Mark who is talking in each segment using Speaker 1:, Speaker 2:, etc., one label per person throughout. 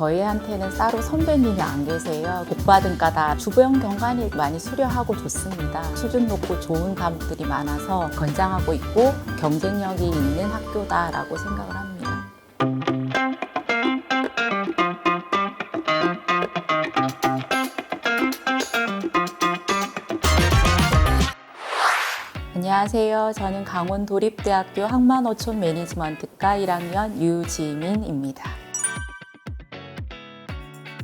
Speaker 1: 저희한테는 따로 선배님이 안 계세요. 복받은 까다 주변 경관이 많이 수려하고 좋습니다. 수준 높고 좋은 과목들이 많아서 건장하고 있고 경쟁력이 있는 학교다라고 생각을 합니다. 안녕하세요. 저는 강원도립대학교 항만어촌 매니지먼트과 1학년 유지민입니다.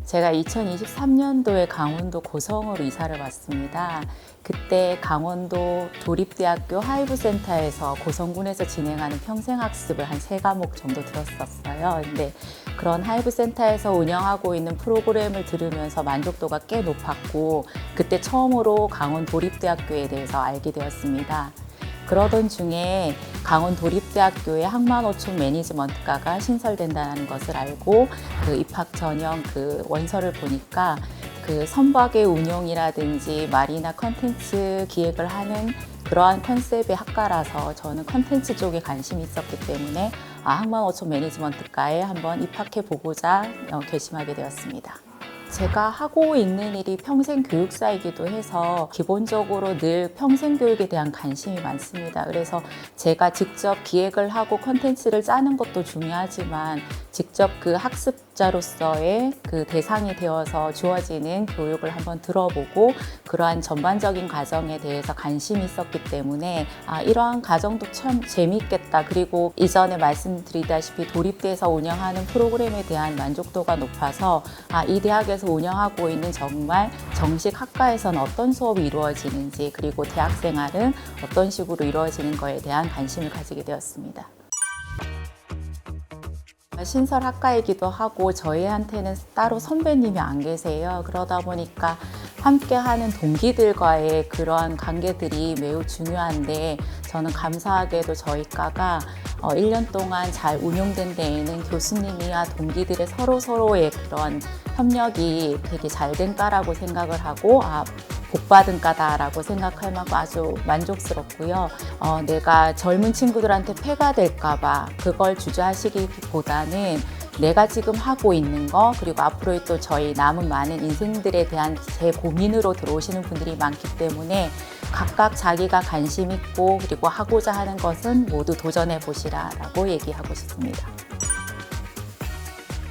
Speaker 1: 제가 2023년도에 강원도 고성으로 이사를 왔습니다. 그때 강원도 도립대학교 하이브센터에서 고성군에서 진행하는 평생학습을 한 3과목 정도 들었었어요. 근데 그런 하이브센터에서 운영하고 있는 프로그램을 들으면서 만족도가 꽤 높았고 그때 처음으로 강원도립대학교에 대해서 알게 되었습니다. 그러던 중에 강원도립대학교에 항만어촌 매니지먼트과가 신설된다는 것을 알고 그 입학 전형 그 원서를 보니까 그 선박의 운용이라든지 마리나 컨텐츠 기획을 하는 그러한 컨셉의 학과라서 저는 컨텐츠 쪽에 관심이 있었기 때문에 항만어촌 매니지먼트과에 한번 입학해 보고자 결심하게 되었습니다. 제가 하고 있는 일이 평생교육사이기도 해서 기본적으로 늘 평생교육에 대한 관심이 많습니다. 그래서 제가 직접 기획을 하고 콘텐츠를 짜는 것도 중요하지만 직접 그 학습자로서의 그 대상이 되어서 주어지는 교육을 한번 들어보고 그러한 전반적인 과정에 대해서 관심이 있었기 때문에 이러한 과정도 참 재미있겠다. 그리고 이전에 말씀드리다시피 도립대에서 운영하는 프로그램에 대한 만족도가 높아서 이 대학에서 운영하고 있는 정말 정식 학과에서는 어떤 수업이 이루어지는지 그리고 대학 생활은 어떤 식으로 이루어지는 거에 대한 관심을 가지게 되었습니다. 신설 학과이기도 하고 저희한테는 따로 선배님이 안 계세요. 그러다 보니까 함께하는 동기들과의 그러한 관계들이 매우 중요한데 저는 감사하게도 저희 과가 1년 동안 잘 운용된 데에는 교수님이와 동기들의 서로의 그런 협력이 되게 잘 된 과라고 생각을 하고 복받은 과다라고 생각할 만큼 아주 만족스럽고요. 내가 젊은 친구들한테 폐가 될까 봐 그걸 주저하시기보다는 내가 지금 하고 있는 거 그리고 앞으로 또 저희 남은 많은 인생들에 대한 제 고민으로 들어오시는 분들이 많기 때문에 각각 자기가 관심 있고 그리고 하고자 하는 것은 모두 도전해 보시라라고 얘기하고 싶습니다.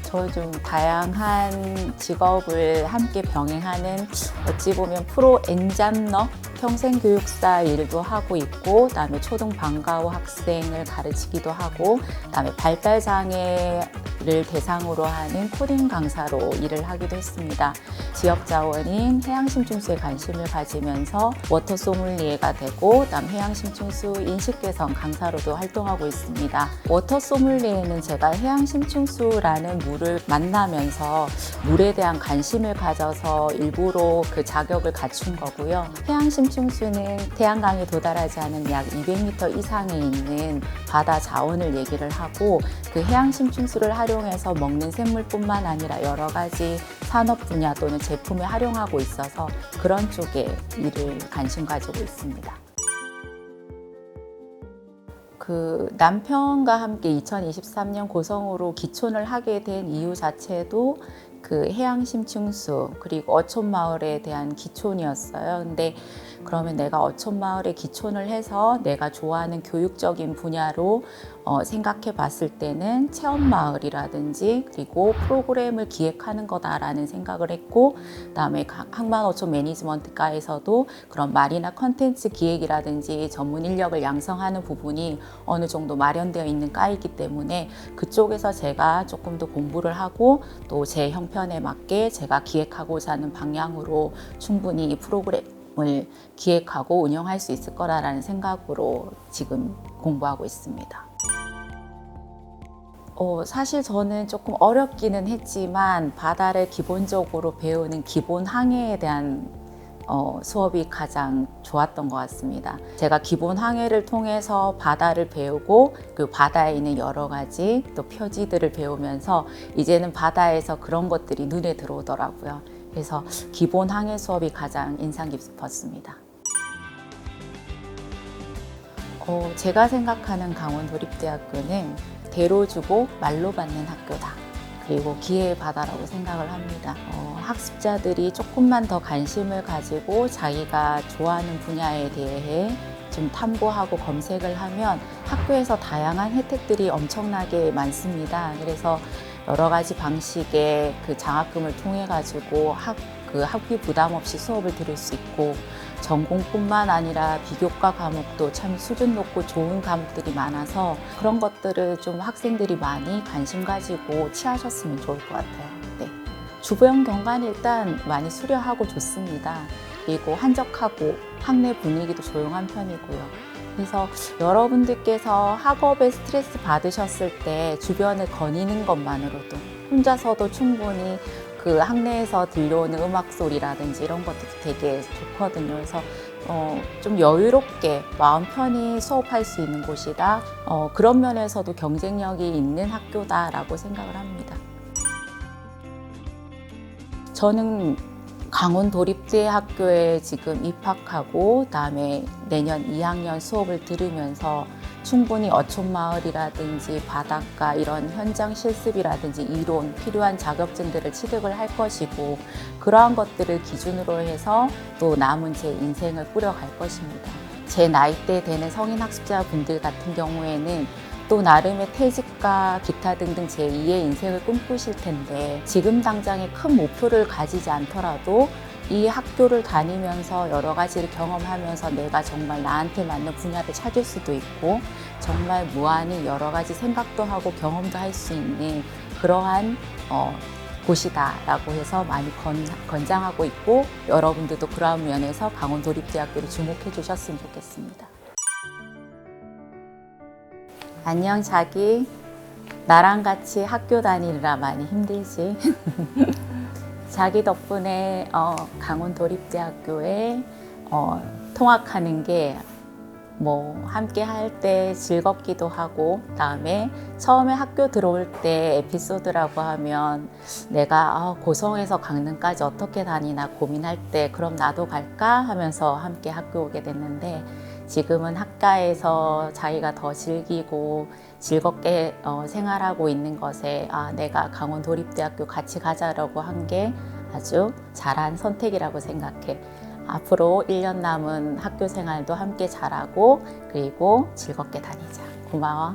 Speaker 1: 저 좀 다양한 직업을 함께 병행하는 어찌 보면 프로 엔잡러 평생교육사 일도 하고 있고 그다음에 초등 방과후 학생을 가르치기도 하고 그다음에 발달장애를 대상으로 하는 코딩 강사로 일을 하기도 했습니다. 지역자원인 해양심충수에 관심을 가지면서 워터 소믈리에가 되고 그다음 해양심충수 인식개선 강사로도 활동하고 있습니다. 워터 소믈리에는 제가 해양심충수라는 물을 만나면서 물에 대한 관심을 가져서 일부러 그 자격을 갖춘 거고요. 해양심충수는 태양강에 도달하지 않은 약 200m 이상에 있는 바다 자원을 얘기를 하고 그 해양심충수를 활용해서 먹는 생물뿐만 아니라 여러 가지 산업 분야 또는 제품에 활용하고 있어서 그런 쪽에 일을 관심 가지고 있습니다. 그 남편과 함께 2023년 고성으로 기촌을 하게 된 이유 자체도 그 해양심충수 그리고 어촌마을에 대한 기촌이었어요. 근데 그러면 내가 어촌마을에 기촌을 해서 내가 좋아하는 교육적인 분야로 생각해 봤을 때는 체험마을이라든지 그리고 프로그램을 기획하는 거다라는 생각을 했고 그다음에 항만어촌 매니지먼트과에서도 그런 마리나 컨텐츠 기획이라든지 전문 인력을 양성하는 부분이 어느 정도 마련되어 있는 과이기 때문에 그쪽에서 제가 조금 더 공부를 하고 또 제 형편에 맞게 제가 기획하고자 하는 방향으로 충분히 이 프로그램을 기획하고 운영할 수 있을 거라는 생각으로 지금 공부하고 있습니다. 사실 저는 조금 어렵기는 했지만 바다를 기본적으로 배우는 기본 항해에 대한 수업이 가장 좋았던 것 같습니다. 제가 기본 항해를 통해서 바다를 배우고 그 바다에 있는 여러 가지 또 표지들을 배우면서 이제는 바다에서 그런 것들이 눈에 들어오더라고요. 그래서 기본 항해 수업이 가장 인상 깊었습니다. 제가 생각하는 강원도립대학교는 대로 주고 말로 받는 학교다. 그리고 기회의 바다라고 생각을 합니다. 학습자들이 조금만 더 관심을 가지고 자기가 좋아하는 분야에 대해 좀 탐구하고 검색을 하면 학교에서 다양한 혜택들이 엄청나게 많습니다. 그래서 여러 가지 방식의 그 장학금을 통해 가지고 학비 부담 없이 수업을 들을 수 있고, 전공뿐만 아니라 비교과 과목도 참 수준 높고 좋은 과목들이 많아서 그런 것들을 좀 학생들이 많이 관심 가지고 취하셨으면 좋을 것 같아요. 네. 주변 경관 일단 많이 수려하고 좋습니다. 그리고 한적하고 학내 분위기도 조용한 편이고요. 그래서 여러분들께서 학업에 스트레스 받으셨을 때 주변을 거니는 것만으로도 혼자서도 충분히 그 학내에서 들려오는 음악 소리라든지 이런 것들도 되게 좋거든요. 그래서 좀 여유롭게 마음 편히 수업할 수 있는 곳이다. 그런 면에서도 경쟁력이 있는 학교다라고 생각을 합니다. 저는 강원도립대학교에 지금 입학하고 그다음에 내년 2학년 수업을 들으면서 충분히 어촌마을이라든지 바닷가 이런 현장 실습이라든지 이론 필요한 자격증들을 취득을 할 것이고, 그러한 것들을 기준으로 해서 또 남은 제 인생을 꾸려갈 것입니다. 제 나이대 되는 성인 학습자분들 같은 경우에는 또 나름의 퇴직과 기타 등등 제2의 인생을 꿈꾸실 텐데, 지금 당장에 큰 목표를 가지지 않더라도 이 학교를 다니면서 여러 가지를 경험하면서 내가 정말 나한테 맞는 분야를 찾을 수도 있고, 정말 무한히 여러 가지 생각도 하고 경험도 할 수 있는 그러한 곳이다라고 해서 많이 권장하고 있고, 여러분들도 그러한 면에서 강원도립대학교를 주목해 주셨으면 좋겠습니다. 안녕 자기. 나랑 같이 학교 다니느라 많이 힘들지? 자기 덕분에 강원도립대학교에 통학하는 게 함께 할 때 즐겁기도 하고, 그다음에 처음에 학교 들어올 때 에피소드라고 하면 내가 고성에서 강릉까지 어떻게 다니나 고민할 때 그럼 나도 갈까 하면서 함께 학교 오게 됐는데, 지금은 학과에서 자기가 더 즐기고 즐겁게 생활하고 있는 것에 내가 강원도립대학교 같이 가자라고 한 게 아주 잘한 선택이라고 생각해. 앞으로 1년 남은 학교 생활도 함께 잘하고 그리고 즐겁게 다니자. 고마워.